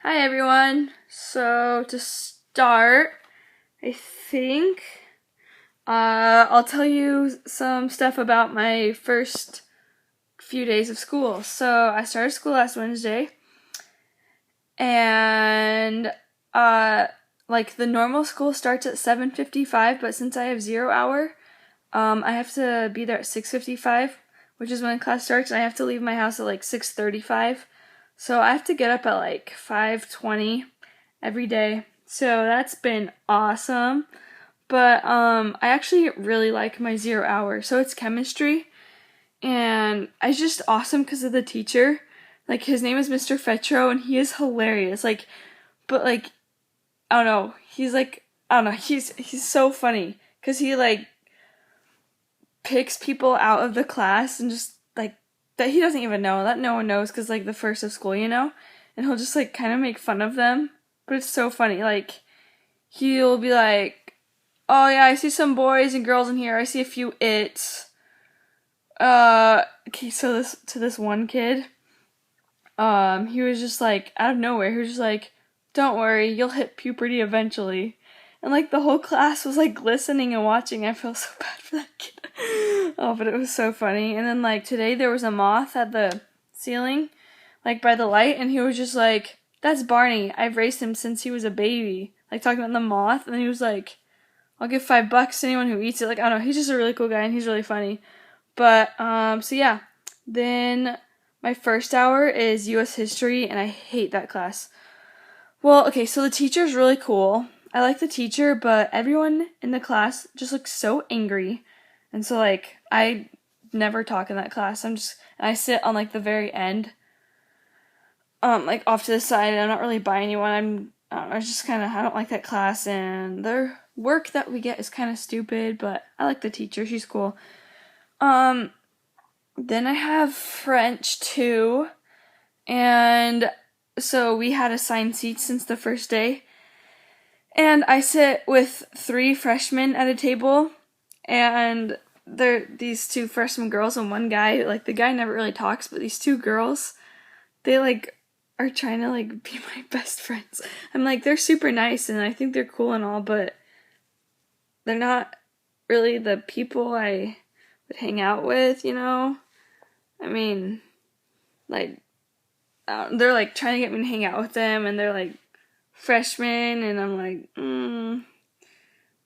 Hi everyone. So to start, I think I'll tell you some stuff about my first few days of school. So I started school last Wednesday, and uh, like the normal school starts at 7:55, but since I have 0 hour, I have to be there at 6:55, which is when class starts. I have to leave my house at like 6:35, so I have to get up at like 5:20 every day. So that's been awesome. But I actually really like my 0 hour. So it's chemistry, and it's just awesome because of the teacher. Like his name is Mr. Fetro, and he is hilarious. But I don't know. I don't know. He's so funny because he like picks people out of the class and just like that he doesn't even know, that no one knows, because like the first of school, and he'll just like kind of make fun of them. But it's so funny. Like he'll be like, oh yeah, I see some boys and girls in here, I see a few its. Okay, so this one kid, he was just like out of nowhere, he was just like, don't worry, you'll hit puberty eventually. And like the whole class was like listening and watching. I feel so bad for that kid. Oh, but it was so funny. And then like today there was a moth at the ceiling, like by the light, and he was just like, that's Barney. I've raised him since he was a baby. Like talking about the moth, and then he was like, I'll give $5 to anyone who eats it. Like, I don't know, he's just a really cool guy and he's really funny. But so yeah. Then my first hour is US history, and I hate that class. Well, okay, so the teacher's really cool. I like the teacher, but everyone in the class just looks so angry. And so like I never talk in that class. I sit on like the very end. Like off to the side, and I'm not really by anyone. I don't know, it's just kinda, I don't like that class, and their work that we get is kinda stupid, but I like the teacher, she's cool. Um then I have French too, and so we had assigned seats since the first day. And I sit with 3 freshmen at a table, and they're these 2 freshman girls and one guy. Like the guy never really talks, but these 2 girls, they like are trying to like be my best friends. I'm like, they're super nice and I think they're cool and all, but they're not really the people I would hang out with. I mean, like, they're like trying to get me to hang out with them, and they're like freshmen, and I'm like,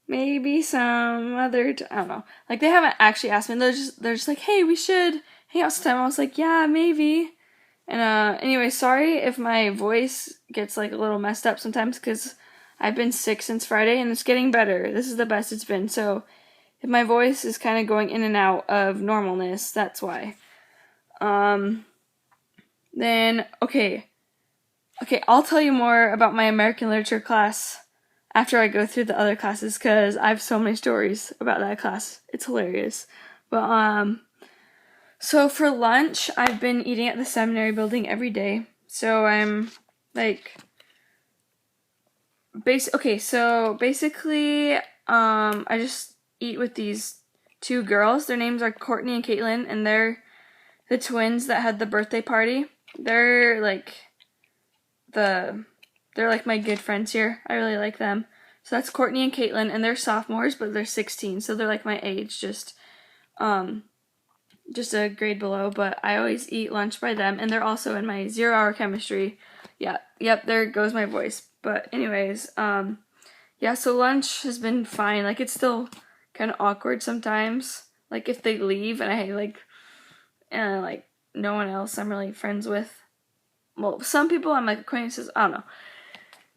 maybe some other I don't know. Like they haven't actually asked me. They're just like, hey, we should hang out sometime. I was like, yeah, maybe. And anyway, sorry if my voice gets like a little messed up sometimes, because I've been sick since Friday and it's getting better. This is the best it's been. So if my voice is kind of going in and out of normalness, that's why. Then okay, I'll tell you more about my American literature class after I go through the other classes, because I have so many stories about that class. It's hilarious. But so for lunch, I've been eating at the seminary building every day. So I'm like so basically I just eat with these 2 girls. Their names are Courtney and Caitlin, and they're the twins that had the birthday party. They're like my good friends here. I really like them. So that's Courtney and Caitlin, and they're sophomores, but they're 16, so they're like my age, just a grade below. But I always eat lunch by them, and they're also in my 0 hour chemistry. Yeah, yep, there goes my voice. But anyways, yeah, so lunch has been fine. Like it's still kind of awkward sometimes. Like if they leave and like no one else I'm really friends with. Well, some people I'm like acquaintances. I don't know.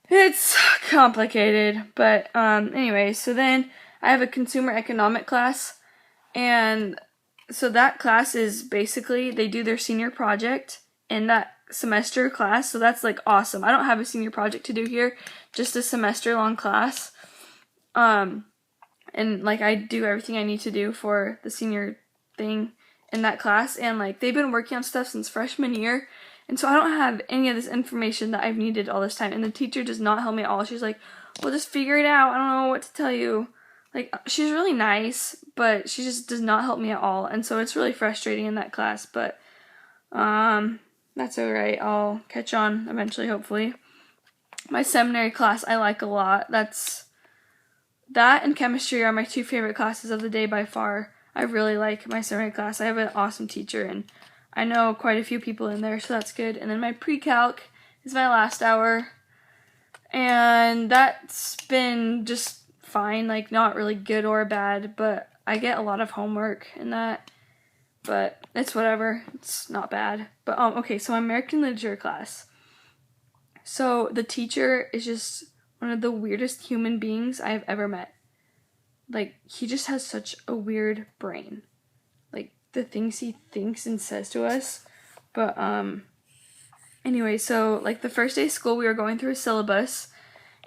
It's complicated, but anyway, so then I have a consumer economic class, and so that class is basically they do their senior project in that semester class, so that's like awesome. I don't have a senior project to do here, just a semester long class. And like I do everything I need to do for the senior thing in that class, and like they've been working on stuff since freshman year, and so I don't have any of this information that I've needed all this time, and the teacher does not help me at all. She's like, well, just figure it out, I don't know what to tell you. Like, she's really nice, but she just does not help me at all, and so it's really frustrating in that class. But that's alright, I'll catch on eventually, hopefully. My seminary class I like a lot. That and chemistry are my two favorite classes of the day by far. I really like my seminary class. I have an awesome teacher, and I know quite a few people in there, so that's good. And then my pre-calc is my last hour, and that's been just fine, like not really good or bad, but I get a lot of homework in that, but it's whatever. It's not bad. But okay, so American literature class. So the teacher is just one of the weirdest human beings I have ever met. Like, he just has such a weird brain. Like, the things he thinks and says to us. But, anyway, so, like, the first day of school, we were going through a syllabus,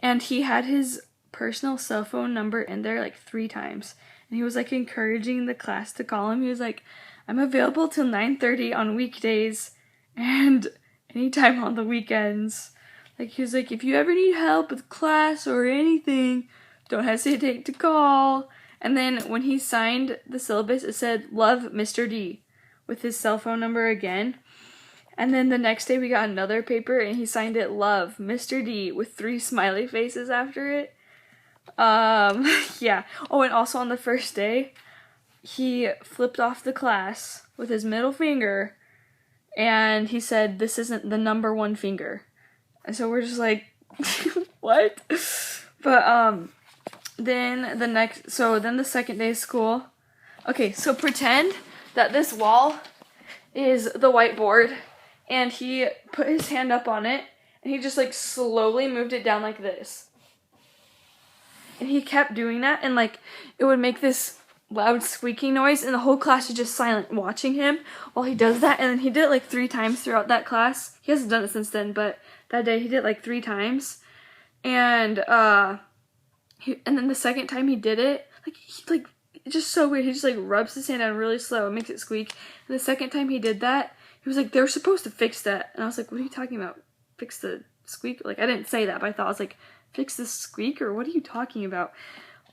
and he had his personal cell phone number in there, like, 3 times. And he was, like, encouraging the class to call him. He was like, I'm available till 9:30 on weekdays, and anytime on the weekends. Like, he was like, if you ever need help with class or anything, don't hesitate to call. And then when he signed the syllabus, it said, love Mr. D, with his cell phone number again. And then the next day we got another paper, and he signed it, love Mr. D, with 3 smiley faces after it. Yeah. Oh, and also on the first day, he flipped off the class with his middle finger, and he said, this isn't the number 1 finger. And so we're just like, what? But, then the second day of school. Okay, so pretend that this wall is the whiteboard, and he put his hand up on it, and he just, like, slowly moved it down like this. And he kept doing that, and, like, it would make this loud squeaking noise, and the whole class is just silent watching him while he does that. And then he did it like 3 times throughout that class. He hasn't done it since then, but that day he did it like 3 times. And and then the second time he did it, it's just so weird. He just like rubs his hand down really slow and makes it squeak. And the second time he did that, he was like, they're supposed to fix that. And I was like, what are you talking about? Fix the squeak? Like, I didn't say that, but I thought, I was like, fix the squeak? Or what are you talking about?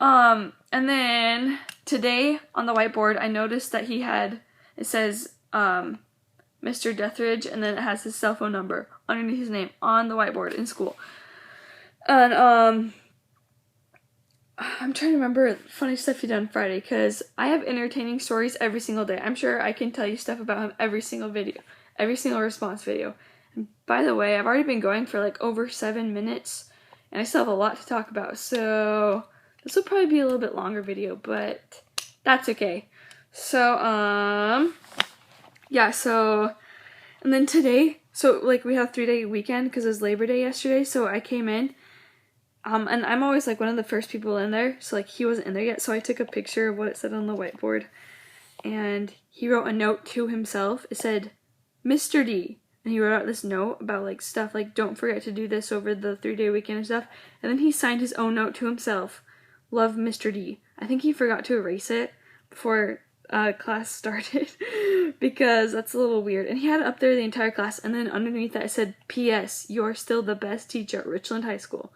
And then today on the whiteboard, I noticed that it says, Mr. Dethridge, and then it has his cell phone number underneath his name on the whiteboard in school. And, I'm trying to remember funny stuff he done Friday, because I have entertaining stories every single day. I'm sure I can tell you stuff about him every single response video. And by the way, I've already been going for like over 7 minutes, and I still have a lot to talk about, so this will probably be a little bit longer video, but that's okay. So, yeah, so, and then today, so, like, we have 3-day weekend, because it was Labor Day yesterday, so I came in, and I'm always, like, one of the first people in there, so, like, he wasn't in there yet, so I took a picture of what it said on the whiteboard, and he wrote a note to himself. It said, Mr. D, and he wrote out this note about, like, stuff, like, don't forget to do this over the 3-day weekend and stuff, and then he signed his own note to himself, love Mr. D. I think he forgot to erase it before class started, because that's a little weird, and he had it up there the entire class, and then underneath that it said, P.S. You're still the best teacher at Richland High School.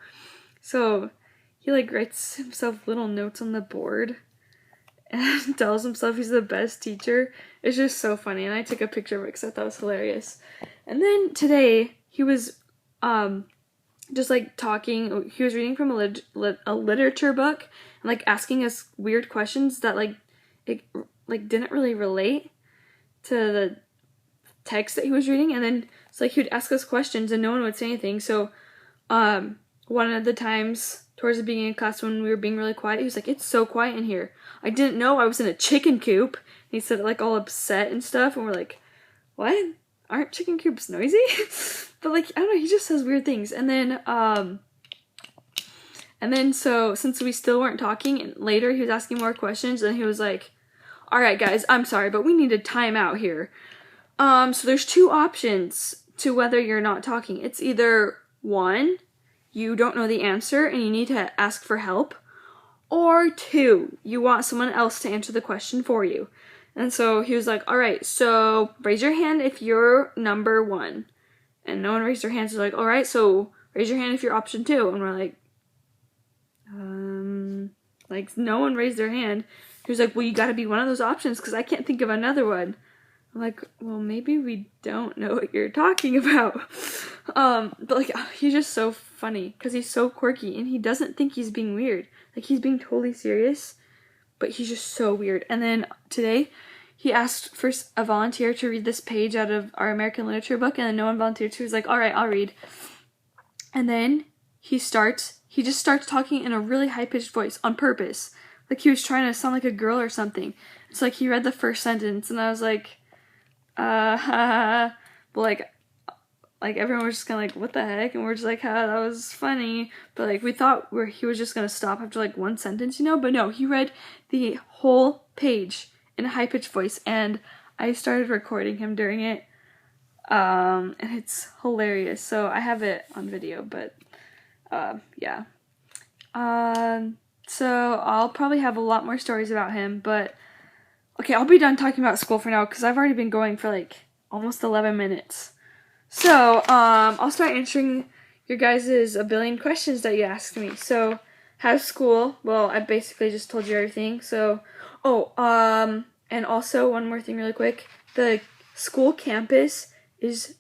So he, like, writes himself little notes on the board and tells himself he's the best teacher. It's just so funny, and I took a picture of it because I thought it was hilarious. And then today, he was, just, like, talking. He was reading from a literature book and, like, asking us weird questions that, like, it, like, didn't really relate to the text that he was reading. And then it's like he would ask us questions and no one would say anything. So, one of the times towards the beginning of class when we were being really quiet, he was like, it's so quiet in here. I didn't know I was in a chicken coop. And he said it, like, all upset and stuff. And we're like, what? Aren't chicken coops noisy? But, like, I don't know, he just says weird things. And then, so, since we still weren't talking, and later he was asking more questions, and he was like, alright guys, I'm sorry, but we need a timeout here. So there's 2 options to whether you're not talking. It's either 1, you don't know the answer, and you need to ask for help, or 2, you want someone else to answer the question for you. And so he was like, alright, so raise your hand if you're number 1. And no one raised their hands. He's like, alright, so raise your hand if you're option 2. And we're like, no one raised their hand. He was like, well, you gotta be one of those options, because I can't think of another one. I'm like, well, maybe we don't know what you're talking about. But like he's just so funny because he's so quirky and he doesn't think he's being weird. Like he's being totally serious, but he's just so weird. And then today, he asked for a volunteer to read this page out of our American literature book, and then no one volunteered, so he was like, all right, I'll read. And then he just starts talking in a really high-pitched voice on purpose. Like he was trying to sound like a girl or something. It's like he read the first sentence, and I was like, but like everyone was just kind of like, what the heck? And we're just like, that was funny. But like we thought he was just going to stop after like one sentence, but no, he read the whole page in a high-pitched voice, and I started recording him during it, and it's hilarious. So I have it on video, but yeah. So I'll probably have a lot more stories about him, but okay, I'll be done talking about school for now because I've already been going for like almost 11 minutes. So I'll start answering your guys' a billion questions that you asked me. So how's school? Well, I basically just told you everything. So and also one more thing really quick. The school campus is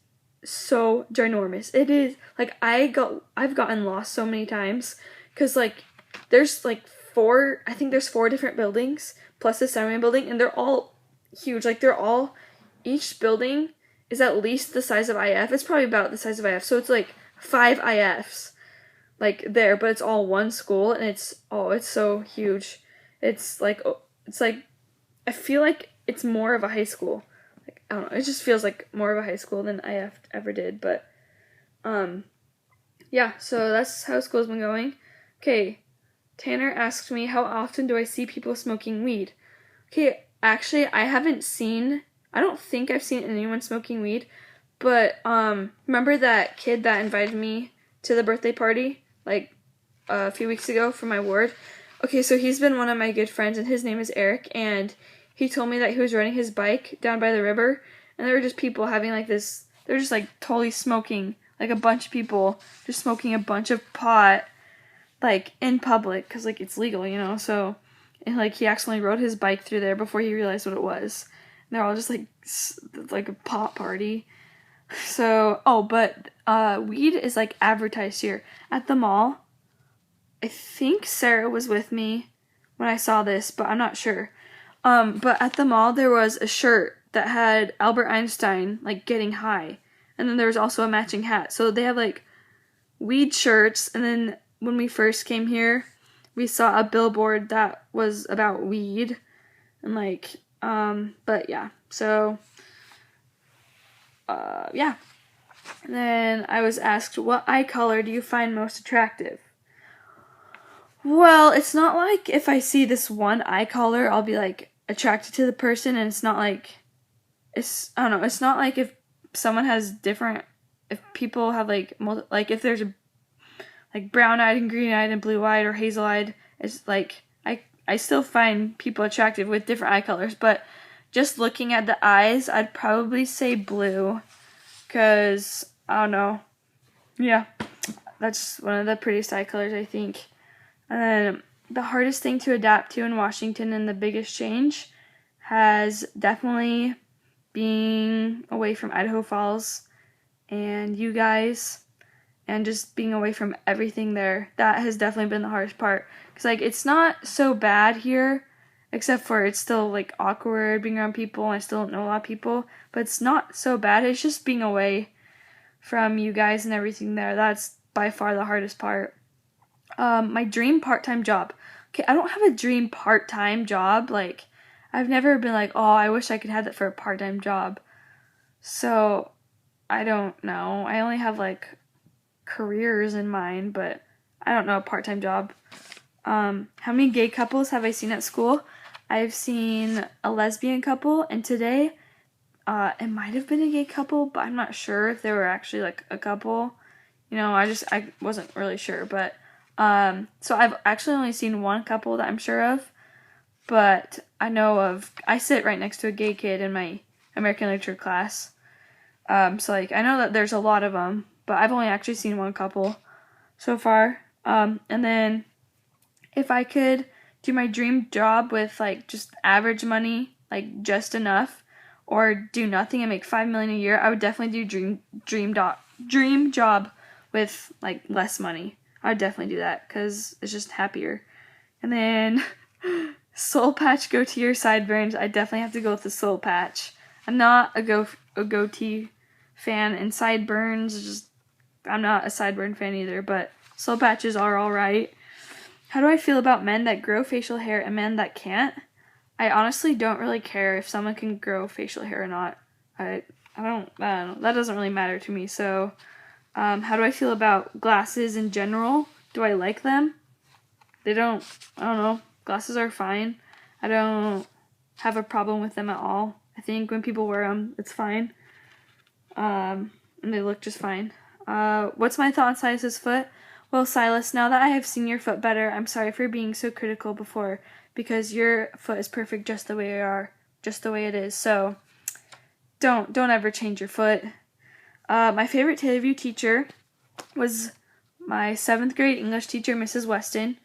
so ginormous. It is like I've gotten lost so many times because like there's like I think there's 4 different buildings plus the Sunway building, and they're all huge. Like each building is at least the size of IF. It's probably about the size of IF. So it's like 5 IFs like there, but it's all one school, and it's so huge. It's like I feel like it's more of a high school. Like I don't know, it just feels like more of a high school than IF ever did, but yeah, so that's how school's been going. Okay, Tanner asked me, how often do I see people smoking weed? Okay, actually, I don't think I've seen anyone smoking weed, but remember that kid that invited me to the birthday party, like a few weeks ago for my ward? Okay, so he's been one of my good friends, and his name is Eric, and he told me that he was riding his bike down by the river, and there were just people having like this, they're just like totally smoking, like a bunch of people just smoking a bunch of pot, like in public, because like it's legal, so, and like he accidentally rode his bike through there before he realized what it was. And they're all just like a pot party. So, but weed is like advertised here at the mall. I think Sarah was with me when I saw this, but I'm not sure. But at the mall there was a shirt that had Albert Einstein like getting high, and then there was also a matching hat. So they have like weed shirts, and then when we first came here, we saw a billboard that was about weed, and like but yeah, so yeah. And then I was asked, what eye color do you find most attractive? Well, it's not like if I see this one eye color, I'll be like attracted to the person, and it's not like I don't know, it's not like if someone has different, if people have like if there's a like brown-eyed and green-eyed and blue-eyed or hazel-eyed, it's like I still find people attractive with different eye colors, but just looking at the eyes, I'd probably say blue, because I don't know, yeah, that's one of the prettiest eye colors, I think. And then the hardest thing to adapt to in Washington and the biggest change has definitely being away from Idaho Falls and you guys, and just being away from everything there. That has definitely been the hardest part, because like it's not so bad here, except for it's still like awkward being around people, and I still don't know a lot of people, but it's not so bad. It's just being away from you guys and everything there. That's by far the hardest part. My dream part-time job. Okay, I don't have a dream part-time job. Like, I've never been like, oh, I wish I could have that for a part-time job. So, I don't know. I only have like careers in mind, but I don't know a part-time job. How many gay couples have I seen at school? I've seen a lesbian couple, and today, it might have been a gay couple, but I'm not sure if they were actually like a couple. I wasn't really sure, but so I've actually only seen one couple that I'm sure of, but I sit right next to a gay kid in my American literature class, so like I know that there's a lot of them, but I've only actually seen one couple so far. And then if I could do my dream job with like just average money, like just enough, or do nothing and make $5 million a year, I would definitely do dream job with like less money. I'd definitely do that because it's just happier. And then soul patch, goatee, or sideburns. I definitely have to go with the soul patch. I'm not a goatee fan, and sideburns just I'm not a sideburn fan either. But soul patches are all right. How do I feel about men that grow facial hair and men that can't? I honestly don't really care if someone can grow facial hair or not. I don't know. That doesn't really matter to me. So, how do I feel about glasses in general? Do I like them? I don't know. Glasses are fine. I don't have a problem with them at all. I think when people wear them, it's fine. And they look just fine. What's my thought on Silas's foot? Well, Silas, now that I have seen your foot better, I'm sorry for being so critical before, because your foot is perfect just the way you are, just the way it is. So, don't ever change your foot. My favorite Taylor View teacher was my 7th grade English teacher, Mrs. Weston.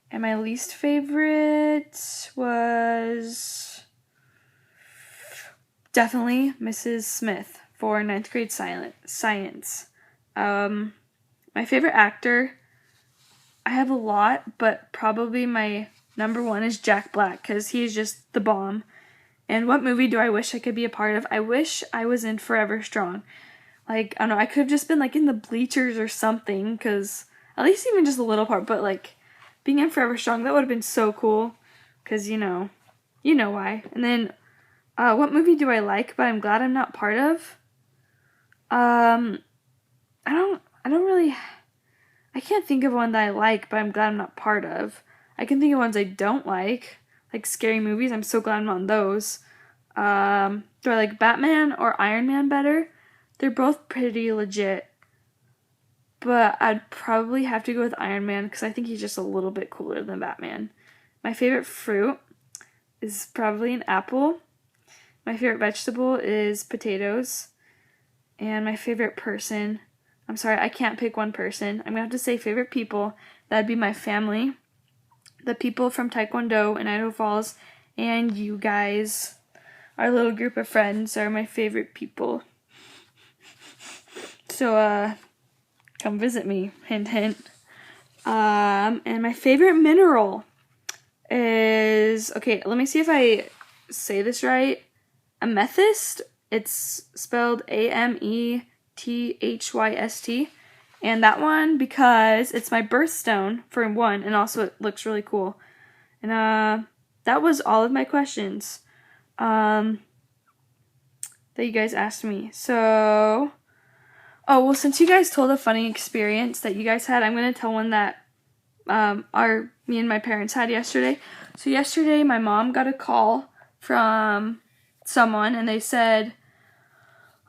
And my least favorite was definitely Mrs. Smith for 9th grade science. My favorite actor, I have a lot, but probably my number one is Jack Black because he is just the bomb. And what movie do I wish I could be a part of? I wish I was in Forever Strong. Like, I don't know, I could have just been like in the bleachers or something, because at least even just a little part, but like being in Forever Strong, that would have been so cool, because you know why. And then, what movie do I like, but I'm glad I'm not part of? I can't think of one that I like, but I'm glad I'm not part of. I can think of ones I don't like scary movies. I'm so glad I'm not on those. Do I like Batman or Iron Man better? They're both pretty legit, but I'd probably have to go with Iron Man because I think he's just a little bit cooler than Batman. My favorite fruit is probably an apple. My favorite vegetable is potatoes. And my favorite person, I'm sorry, I can't pick one person. I'm going to have to say favorite people. That'd be my family, the people from Taekwondo in Idaho Falls, and you guys. Our little group of friends are my favorite people. So, come visit me, hint, hint. And my favorite mineral is, okay, let me see if I say this right. Amethyst. It's spelled Amethyst. And that one because it's my birthstone, for one, and also it looks really cool. And that was all of my questions that you guys asked me. So, oh, well, since you guys told a funny experience that you guys had, I'm going to tell one that me and my parents had yesterday. So yesterday, my mom got a call from someone, and they said,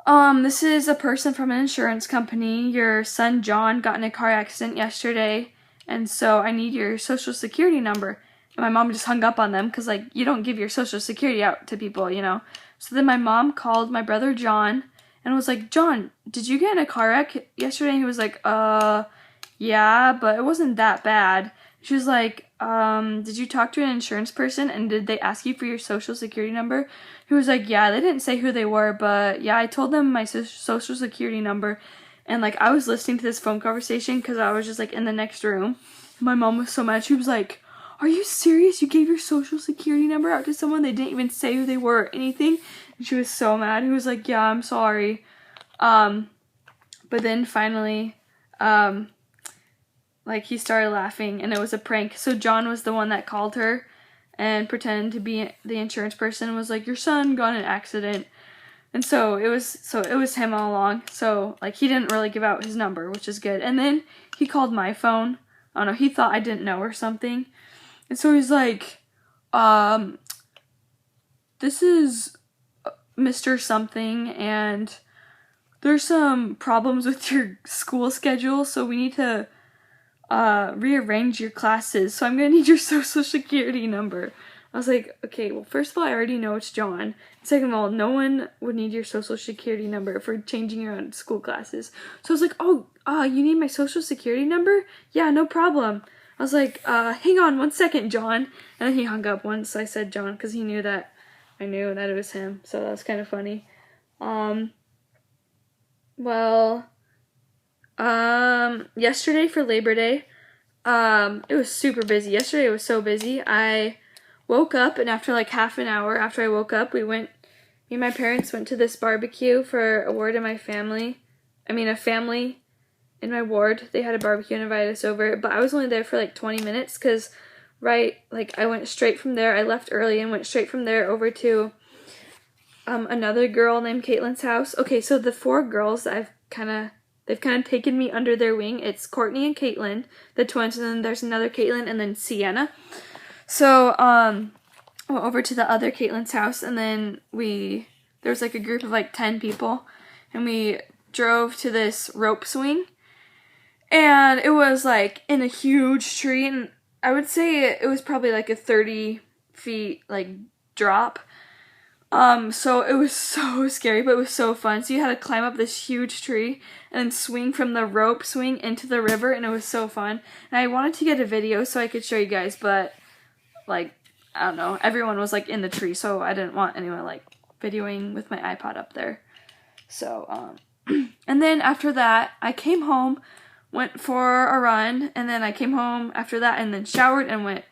this is a person from an insurance company. Your son John got in a car accident yesterday, and so I need your social security number. And my mom just hung up on them because, like, you don't give your social security out to people, you know. So then my mom called my brother John and was like, John, did you get in a car wreck yesterday? And he was like, yeah, but it wasn't that bad. She was like, did you talk to an insurance person and did they ask you for your social security number? He was like, yeah, they didn't say who they were, but yeah, I told them my social security number. And like, I was listening to this phone conversation because I was just like in the next room. My mom was so mad. She was like, are you serious? You gave your social security number out to someone? They didn't even say who they were or anything. And she was so mad. He was like, yeah, I'm sorry. But then finally, like, he started laughing, and it was a prank. So John was the one that called her and pretended to be the insurance person and was like, your son got in an accident. And so it was him all along. So, like, he didn't really give out his number, which is good. And then he called my phone. I don't know, he thought I didn't know or something. And so he's like, this is Mr. Something, and there's some problems with your school schedule, so we need to rearrange your classes, so I'm gonna need your social security number. I was like, okay, well, first of all, I already know it's John. Second of all, no one would need your social security number for changing your own school classes. So I was like, oh, you need my social security number? Yeah, no problem. I was like, hang on 1 second, John. And then he hung up once I said John, because he knew that I knew that it was him. So that was kind of funny. Well, Yesterday for Labor Day, it was super busy. Yesterday it was so busy. I woke up, and after like half an hour after I woke up, me and my parents went to this barbecue for a ward in my family. A family in my ward. They had a barbecue and invited us over, but I was only there for like 20 minutes because I went straight from there. I left early and went straight from there over to another girl named Caitlin's house. Okay, so the 4 girls that they've kind of taken me under their wing. It's Courtney and Caitlin, the twins, and then there's another Caitlin and then Sienna. So, I went over to the other Caitlin's house, and then there was like a group of like 10 people, and we drove to this rope swing, and it was like in a huge tree, and I would say it was probably like a 30 feet like drop. So it was so scary, but it was so fun. So you had to climb up this huge tree and then swing from the rope swing into the river, and it was so fun. And I wanted to get a video so I could show you guys, but like, I don't know, everyone was like in the tree, so I didn't want anyone like videoing with my iPod up there. So, and then after that, I came home, went for a run, and then I came home after that and then showered and went,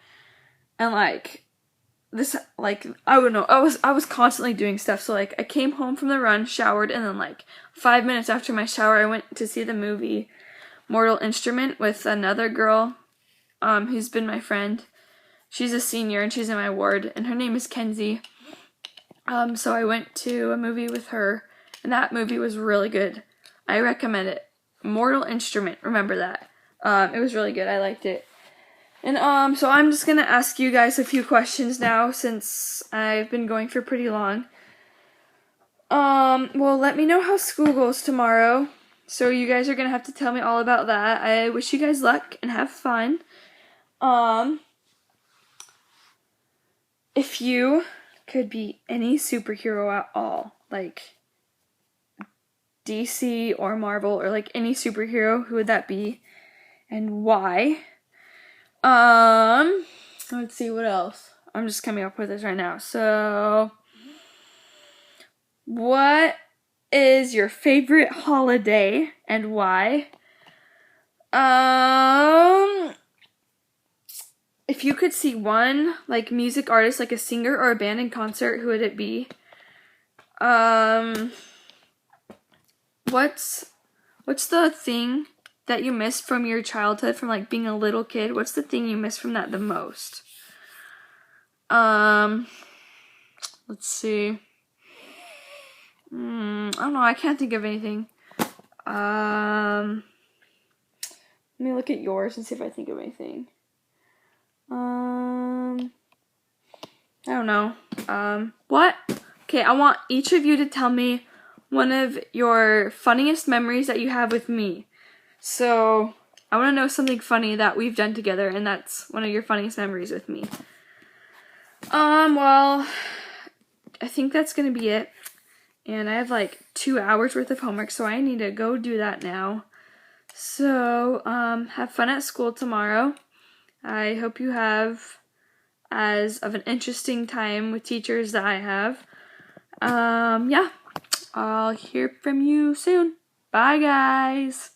and I don't know, I was constantly doing stuff. So like I came home from the run, showered, and then like 5 minutes after my shower I went to see the movie Mortal Instrument with another girl who's been my friend. She's a senior and she's in my ward, and her name is Kenzie. So I went to a movie with her, and that movie was really good. I recommend it. Mortal Instrument, remember that. It was really good. I liked it. And so I'm just gonna ask you guys a few questions now since I've been going for pretty long. Well, let me know how school goes tomorrow. So you guys are gonna have to tell me all about that. I wish you guys luck and have fun. If you could be any superhero at all, like DC or Marvel or like any superhero, who would that be and why? Let's see, what else? I'm just coming up with this right now. So, what is your favorite holiday and why? If you could see one, like, music artist, like a singer or a band in concert, who would it be? What's the thing that you miss from your childhood, from like being a little kid? What's the thing you miss from that the most? Let's see. I don't know, I can't think of anything. Let me look at yours and see if I think of anything. I don't know. What? Okay, I want each of you to tell me one of your funniest memories that you have with me. So, I want to know something funny that we've done together, and that's one of your funniest memories with me. Well, I think that's gonna be it. And I have like 2 hours worth of homework, so I need to go do that now. So, have fun at school tomorrow. I hope you have as of an interesting time with teachers that I have. Yeah, I'll hear from you soon. Bye, guys.